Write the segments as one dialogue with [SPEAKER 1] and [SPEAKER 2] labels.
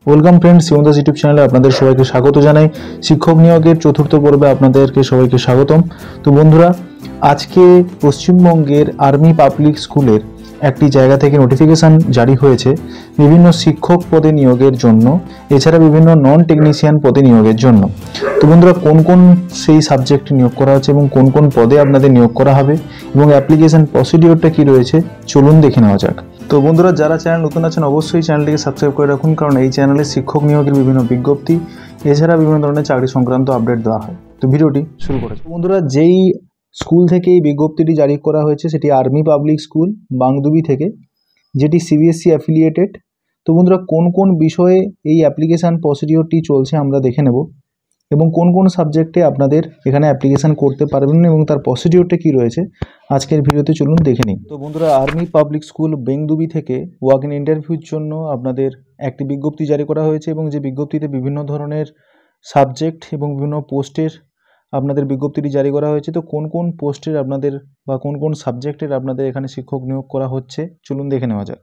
[SPEAKER 1] Welcome friends, Shibdas YouTube চ্যানেলে আপনাদের সবাইকে স্বাগত জানাই। শিক্ষক নিয়োগের চতুর্থ পর্বে আপনাদেরকে সবাইকে স্বাগতম। তো বন্ধুরা, আজকে পশ্চিমবঙ্গের আর্মি পাবলিক স্কুলের একটি জায়গা থেকে নোটিফিকেশান জারি হয়েছে বিভিন্ন শিক্ষক পদে নিয়োগের জন্য, এছাড়া বিভিন্ন নন টেকনিশিয়ান পদে নিয়োগের জন্য। তো বন্ধুরা, কোন কোন সেই সাবজেক্টে নিয়োগ করা হচ্ছে এবং কোন কোন পদে আপনাদের নিয়োগ করা হবে এবং অ্যাপ্লিকেশন প্রসিডিওরটা কী রয়েছে, চলুন দেখে নেওয়া যাক। তো বন্ধুরা, যারা চ্যানেল নতুন আছেন অবশ্যই চ্যানেলটিকে সাবস্ক্রাইব করে রাখুন, কারণ এই চ্যানেলে শিক্ষক নিয়োগের বিভিন্ন বিজ্ঞপ্তি এছাড়া বিভিন্ন ধরনের চাকরি সংক্রান্ত আপডেট দেওয়া হয়। তো ভিডিওটি শুরু করেছি। বন্ধুরা, যেই স্কুল থেকে এই বিজ্ঞপ্তিটি জারি করা হয়েছে সেটি আর্মি পাবলিক স্কুল বাংদুবি থেকে, যেটি সিবিএসসি অ্যাফিলিয়েটেড। তো বন্ধুরা, কোন কোন বিষয়ে এই অ্যাপ্লিকেশান প্রসিডিওরটি চলছে আমরা দেখে নেব এবং কোন কোন সাবজেক্টে আপনাদের এখানে অ্যাপ্লিকেশান করতে পারবেন এবং তার প্রসিডিওরটা কী রয়েছে আজকের ভিডিওতে চলুন দেখে নিই। তো বন্ধুরা, আর্মি পাবলিক স্কুল বেংদুবি থেকে ওয়াক ইন ইন্টারভিউর জন্য আপনাদের একটি বিজ্ঞপ্তি জারি করা হয়েছে এবং যে বিজ্ঞপ্তিতে বিভিন্ন ধরনের সাবজেক্ট এবং বিভিন্ন পোস্টের আপনাদের বিজ্ঞপ্তিটি জারি করা হয়েছে। তো কোন কোন পোস্টের আপনাদের বা কোন কোন সাবজেক্টের আপনাদের এখানে শিক্ষক নিয়োগ করা হচ্ছে চলুন দেখে নেওয়া যাক।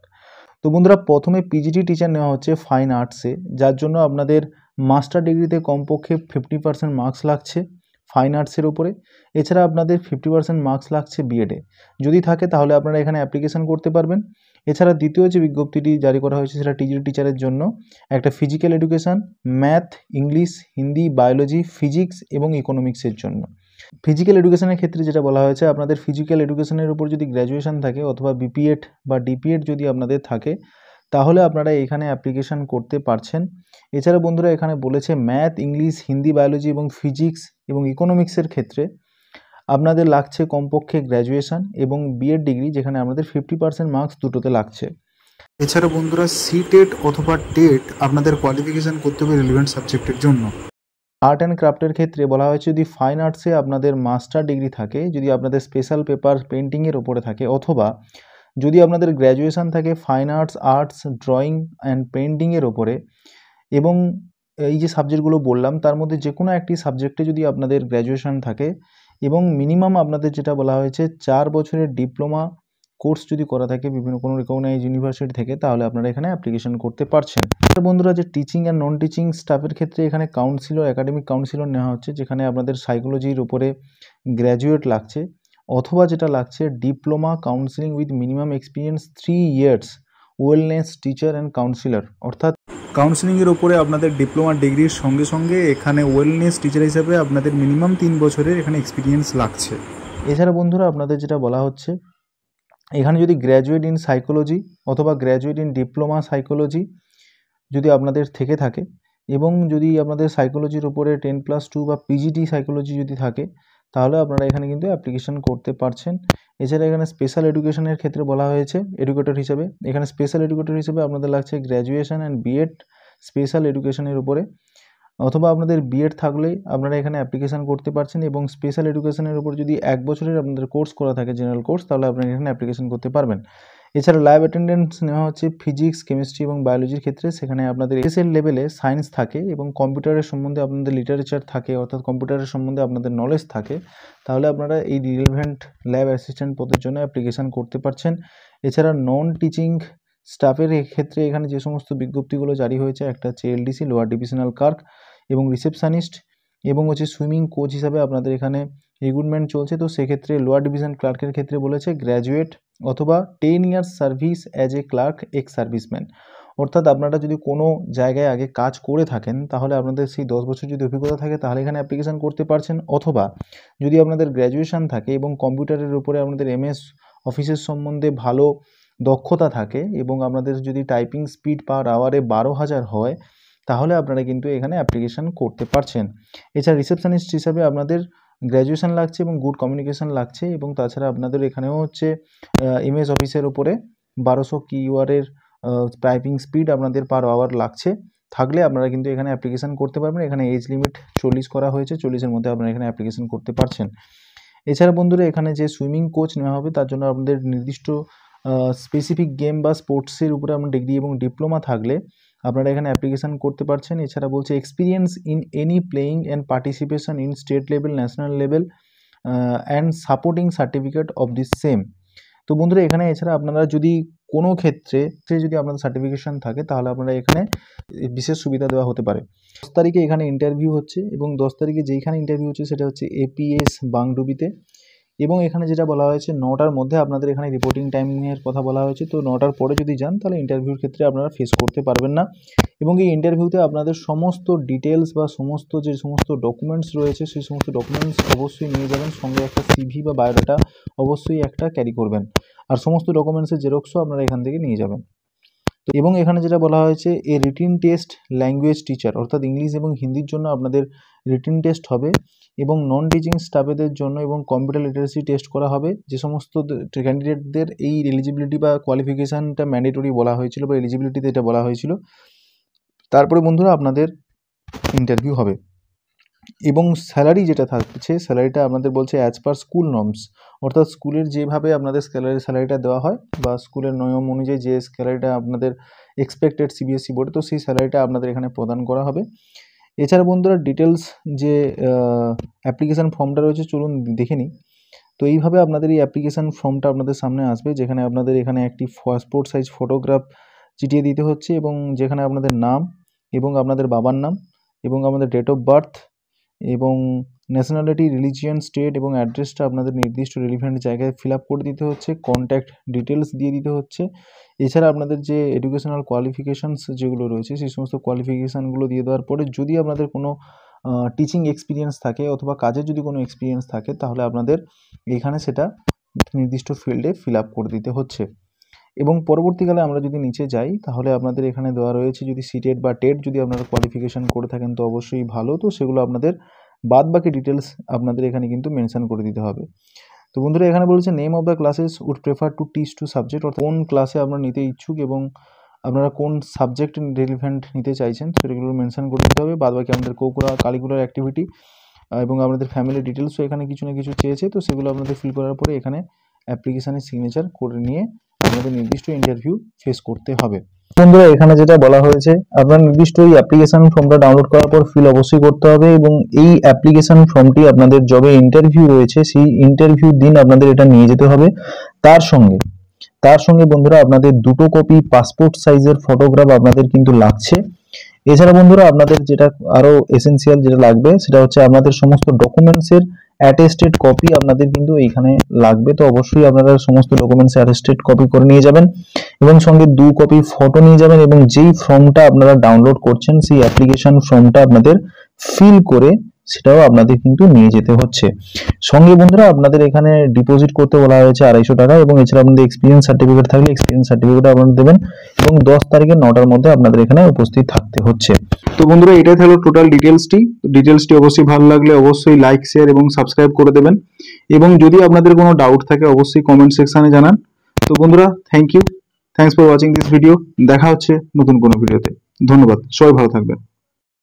[SPEAKER 1] তো বন্ধুরা, প্রথমে পিজিটি টিচার নেওয়া হচ্ছে ফাইন আর্টসে, যার জন্য আপনাদের মাস্টার ডিগ্রিতে কমপক্ষে 50% মার্কস লাগছে ফাইন আর্টসের উপরে। এছাড়া আপনাদের 50% মার্কস লাগছে বিএডে। যদি থাকে তাহলে আপনারা এখানে অ্যাপ্লিকেশান করতে পারবেন। এছাড়া দ্বিতীয় যে বিজ্ঞপ্তিটি জারি করা হয়েছে সেটা টিজিটি টিচারের জন্য একটা physical education, math, English, Hindi, biology, physics এবং ইকোনমিক্সের জন্য। ফিজিক্যাল এডুকেশনের ক্ষেত্রে যেটা বলা হয়েছে, আপনাদের ফিজিক্যাল এডুকেশনের উপর যদি গ্র্যাজুয়েশন থাকে অথবা বিপিএড বা ডিপিএড যদি আপনাদের থাকে তাহলে আপনারা এখানে অ্যাপ্লিকেশান করতে পারছেন। এছাড়া বন্ধুরা, এখানে বলেছে ম্যাথ, ইংলিশ, হিন্দি, বায়োলজি এবং ফিজিক্স এবং ইকোনমিক্সের ক্ষেত্রে আপনাদের লাগছে কমপক্ষে গ্র্যাজুয়েশন এবং বিএড ডিগ্রি, যেখানে আপনাদের 50% মার্কস দুটোতে লাগছে। এছাড়া বন্ধুরা, সিটেট অথবা টেট আপনাদের কোয়ালিফিকেশান করতে হবে রিলেভেন্ট সাবজেক্টের জন্য। আর্ট অ্যান্ড ক্রাফটের ক্ষেত্রে বলা হয়েছে যদি ফাইন আর্টসে আপনাদের মাস্টার ডিগ্রি থাকে, যদি আপনাদের স্পেশাল পেপার পেন্টিংয়ের ওপরে থাকে, অথবা যদি আপনাদের গ্র্যাজুয়েশন থাকে fine arts, arts, drawing and পেন্টিংয়ের ওপরে, এবং এই যে সাবজেক্টগুলো বললাম তার মধ্যে যে কোনো একটি সাবজেক্টে যদি আপনাদের গ্র্যাজুয়েশন থাকে এবং মিনিমাম আপনাদের যেটা বলা হয়েছে 4 বছরের ডিপ্লোমা কোর্স যদি করা থাকে বিভিন্ন কোনো রিকগনাইজ ইউনিভার্সিটি থেকে, তাহলে আপনারা এখানে অ্যাপ্লিকেশন করতে পারছেন। বন্ধুরা, যে টিচিং অ্যান্ড নন টিচিং স্টাফের ক্ষেত্রে এখানে কাউন্সিলর, একাডেমিক কাউন্সিলর নেওয়া হচ্ছে, যেখানে আপনাদের সাইকোলজির উপরে গ্র্যাজুয়েট লাগছে, অথবা যেটা লাগছে diploma counselling with minimum experience 3 years, wellness teacher and councillor. অর্থাৎ কাউন্সিলিংয়ের উপরে আপনাদের ডিপ্লোমা ডিগ্রির সঙ্গে সঙ্গে এখানে ওয়েলনেস টিচার হিসাবে আপনাদের মিনিমাম 3 বছরের এখানে এক্সপিরিয়েন্স লাগছে। এছাড়া বন্ধুরা, আপনাদের যেটা বলা হচ্ছে এখানে যদি গ্র্যাজুয়েট ইন সাইকোলজি অথবা গ্র্যাজুয়েট ইন ডিপ্লোমা সাইকোলজি যদি আপনাদের থেকে থাকে এবং যদি আপনাদের সাইকোলজির উপরে 10+2 বা পিজিটি সাইকোলজি যদি থাকে, তাহলে আপনারা এখানে কিন্তু অ্যাপ্লিকেশন করতে পারছেন। এছাড়া এখানে স্পেশাল এডুকেশনের ক্ষেত্রে বলা হয়েছে এডুকেটর হিসেবে, এখানে স্পেশাল এডুকেটর হিসেবে আপনাদের লাগছে গ্র্যাজুয়েশন অ্যান্ড বিএড স্পেশাল এডুকেশনের উপরে, অথবা আপনাদের বিএড থাকলে আপনারা এখানে অ্যাপ্লিকেশন করতে পারছেন। এবং স্পেশাল এডুকেশনের উপর যদি 1 বছরের আপনাদের কোর্স করা থাকে জেনারেল কোর্স, তাহলে আপনারা এখানে অ্যাপ্লিকেশন করতে পারবেন। এছাড়া ল্যাব অ্যাটেন্ডেন্স নেওয়া হচ্ছে ফিজিক্স, কেমিস্ট্রি এবং বায়োলজির ক্ষেত্রে, সেখানে আপনাদের এসএল লেভেলে সায়েন্স থাকে এবং কম্পিউটারের সম্বন্ধে আপনাদের লিটারেচার থাকে, অর্থাৎ কম্পিউটারের সম্বন্ধে আপনাদের নলেজ থাকে, তাহলে আপনারা এই রিলেভেন্ট ল্যাব অ্যাসিস্ট্যান্ট পদের জন্য অ্যাপ্লিকেশন করতে পারছেন। এছাড়া নন টিচিং স্টাফের ক্ষেত্রে এখানে যে সমস্ত বিজ্ঞপ্তিগুলো জারি হয়েছে, একটা হচ্ছে এলডিসি লোয়ার ডিভিশনাল ক্লার্ক এবং রিসেপশনিস্ট, এবং হচ্ছে সুইমিং কোচ হিসাবে আপনাদের এখানে রিক্রুটমেন্ট চলছে। তো সেক্ষেত্রে লোয়ার ডিভিশন ক্লার্কের ক্ষেত্রে বলেছে গ্র্যাজুয়েট অথবা 10 years service as a clerk ex serviceman. অর্থাৎ আপনারা যদি কোনো জায়গায় আগে কাজ করে থাকেন তাহলে আপনাদের সেই 10 বছর যদি অভিজ্ঞতা থাকে তাহলে এখানে অ্যাপ্লিকেশান করতে পারছেন, অথবা যদি আপনাদের গ্র্যাজুয়েশন থাকে এবং কম্পিউটারের উপরে আপনাদের এমএস অফিসের সম্বন্ধে ভালো দক্ষতা থাকে এবং আপনাদের যদি টাইপিং স্পিড পার আওয়ারে 12,000 হয়, তাহলে আপনারা কিন্তু এখানে অ্যাপ্লিকেশান করতে পারছেন। এছাড়া রিসেপশনিস্ট হিসাবে আপনাদের গ্র্যাজুয়েশন লাগছে এবং গুড কমিউনিকেশন লাগছে, এবং তাছাড়া আপনাদের এখানেও হচ্ছে এমএস অফিসের উপরে 1200 কিওয়ার্ডের টাইপিং স্পিড আপনাদের পার আওয়ার লাগছে, থাকলে আপনারা কিন্তু এখানে অ্যাপ্লিকেশান করতে পারবেন। এখানে এজ লিমিট 40 করা হয়েছে, 40-এর মধ্যে আপনারা এখানে অ্যাপ্লিকেশান করতে পারছেন। এছাড়া বন্ধুরা, এখানে যে সুইমিং কোচ নেওয়া হবে তার জন্য আপনাদের নির্দিষ্ট স্পেসিফিক গেম বা স্পোর্টসের উপরে আপনার ডিগ্রি এবং ডিপ্লোমা থাকলে আপনারা এখানে অ্যাপ্লিকেশান করতে পারছেন। এছাড়া বলছে experience in any playing and participation in state level, national level and supporting certificate of this same. তো বন্ধুরা, এখানে এছাড়া আপনারা যদি কোনো ক্ষেত্রে যদি আপনাদের সার্টিফিকেশন থাকে তাহলে আপনারা এখানে বিশেষ সুবিধা দেওয়া হতে পারে। 10 তারিখে এখানে ইন্টারভিউ হচ্ছে এবং 10 তারিখে যেইখানে ইন্টারভিউ হচ্ছে সেটা হচ্ছে এপিএস বাংডুবিতে। এবং এখানে যেটা বলা হয়েছে 9টার মধ্যে আপনাদের এখানে রিপোর্টিং টাইমিংয়ের কথা বলা হয়েছে। তো 9টার পরে যদি যান তাহলে ইন্টারভিউর ক্ষেত্রে আপনারা ফেস করতে পারবেন না। এবং এই ইন্টারভিউতে আপনাদের সমস্ত ডিটেলস বা যে সমস্ত ডকুমেন্টস রয়েছে সেই সমস্ত ডকুমেন্টস অবশ্যই নিয়ে যাবেন, সঙ্গে একটা সিভি বা বায়োডাটা অবশ্যই একটা ক্যারি করবেন, আর সমস্ত ডকুমেন্টসের জেরক্সও আপনারা এখান থেকে নিয়ে যাবেন। তো এবং এখানে যেটা বলা হয়েছে রিটিন টেস্ট ল্যাঙ্গুয়েজ টিচার, অর্থাৎ ইংলিশ এবং হিন্দির জন্য আপনাদের রিটিন টেস্ট হবে এবং নন টিচিং স্টাফেদের জন্য এবং কম্পিউটার লিটারেসি টেস্ট করা হবে। যে সমস্ত ক্যান্ডিডেটদের এই এলিজিবিলিটি বা কোয়ালিফিকেশানটা ম্যান্ডেটরি বলা হয়েছিল বা এলিজিবিলিটিতে এটা বলা হয়েছিল, তারপরে বন্ধুরা আপনাদের ইন্টারভিউ হবে। এবং স্যালারি যেটা থাকছে, স্যালারিটা আপনাদের বলছে অ্যাজ পার স্কুল নর্মস, অর্থাৎ স্কুলের যেভাবে আপনাদের স্যালারিটা দেওয়া হয় বা স্কুলের নিয়ম অনুযায়ী যে স্যালারিটা আপনাদের এক্সপেক্টেড সিবিএসসি বোর্ডে, তো সেই স্যালারিটা আপনাদের এখানে প্রদান করা হবে। এছাড়া বন্ধুরা ডিটেলস যে অ্যাপ্লিকেশান ফর্মটা রয়েছে চলুন দেখে নিই। তো এইভাবে আপনাদের এই অ্যাপ্লিকেশান ফর্মটা আপনাদের সামনে আসবে, যেখানে আপনাদের এখানে একটি পাসপোর্ট সাইজ ফটোগ্রাফ চিটিয়ে দিতে হচ্ছে এবং যেখানে আপনাদের নাম এবং আপনাদের বাবার নাম এবং আমাদের ডেট অফ বার্থ এবং ন্যাশনালিটি, রিলিজিয়ন, স্টেট এবং অ্যাড্রেসটা আপনাদের নির্দিষ্ট রিলিভেন্ট জায়গায় ফিল আপ করে দিতে হচ্ছে, কন্ট্যাক্ট ডিটেলস দিয়ে দিতে হচ্ছে। এছাড়া আপনাদের যে এডুকেশনাল কোয়ালিফিকেশানস যেগুলো রয়েছে সেই সমস্ত কোয়ালিফিকেশানগুলো দিয়ে দেওয়ার পরে যদি আপনাদের কোনো টিচিং এক্সপিরিয়েন্স থাকে অথবা কাজের যদি কোনো এক্সপিরিয়েন্স থাকে তাহলে আপনাদের এখানে সেটা নির্দিষ্ট ফিল্ডে ফিল আপ করে দিতে হচ্ছে। এবং পরবর্তীকালে আমরা যদি নিচে যাই তাহলে আপনাদের এখানে দেওয়া রয়েছে যদি সিটেট বা টেট যদি আপনারা কোয়ালিফিকেশান করে থাকেন তো অবশ্যই ভালো, তো সেগুলো আপনাদের বাদ বাকি ডিটেলস আপনাদের এখানে কিন্তু মেনশন করে দিতে হবে। তো বন্ধুরা এখানে বলেছে name of the classes would prefer to teach to subject, অর্থাৎ কোন ক্লাসে আপনারা নিতে ইচ্ছুক এবং আপনারা কোন সাবজেক্ট রিলেভেন্ট নিতে চাইছেন সেগুলো মেনশন করে দিতে হবে। বাদ বাকি আমাদের কারিকুলার অ্যাক্টিভিটি এবং আপনাদের ফ্যামিলি ডিটেলসও এখানে কিছু না কিছু চেয়েছে, তো সেগুলো আপনাদের ফিল করার পরে এখানে অ্যাপ্লিকেশানের সিগনেচার করে নিয়ে আপনাদের নির্দিষ্ট ইন্টারভিউ ফেস করতে হবে। বন্ধুরা এখানে যেটা বলা হয়েছে আপনার নির্দিষ্ট এই অ্যাপ্লিকেশন ফর্মটা ডাউনলোড করার পর ফিল অবশ্যই করতে হবে এবং এই অ্যাপ্লিকেশন ফর্মটি আপনাদের যবে ইন্টারভিউ রয়েছে সেই ইন্টারভিউ দিন আপনাদের এটা নিয়ে যেতে হবে। তার সঙ্গে বন্ধুরা আপনাদের 2টো কপি পাসপোর্ট সাইজের ফটোগ্রাফ আপনাদের কিন্তু লাগছে। এছাড়া বন্ধুরা আপনাদের যেটা আরো এসেনশিয়াল যেটা লাগবে সেটা হচ্ছে আপনাদের সমস্ত ডকুমেন্টসের অ্যাটেস্টেড কপি আপনাদের কিন্তু এইখানে লাগবে। তো অবশ্যই আপনারা সমস্ত ডকুমেন্টস অ্যাটেস্টেড কপি করে নিয়ে যাবেন এবং সঙ্গে 2 কপি ফটো নিয়ে যাবেন এবং যেই ফর্মটা আপনারা ডাউনলোড করছেন সেই অ্যাপ্লিকেশন ফর্মটা আপনাদের ফিল করে সেটাও আপনাদের কিন্তু নিয়ে যেতে হচ্ছে। সঙ্গে বন্ধুরা আপনাদের এখানে ডিপোজিট করতে বলা হয়েছে 250 টাকা এবং এছাড়া আপনাদের এক্সপিরিয়েন্স সার্টিফিকেট থাকলে এক্সপিরিয়েন্স সার্টিফিকেট আপনারা দেবেন এবং 10 তারিখে 9টার মধ্যে আপনাদের এখানে উপস্থিত থাকতে হচ্ছে। তো বন্ধুরা এটাই হলো টোটাল ডিটেলসটি অবশ্যই ভালো লাগলে অবশ্যই লাইক, শেয়ার এবং সাবস্ক্রাইব করে দেবেন এবং যদি আপনাদের কোনো ডাউট থাকে অবশ্যই কমেন্ট সেকশনে জানান। তো বন্ধুরা thanks for watching this video. দেখা হচ্ছে নতুন কোনো ভিডিওতে। ধন্যবাদ, সবাই ভালো থাকবেন।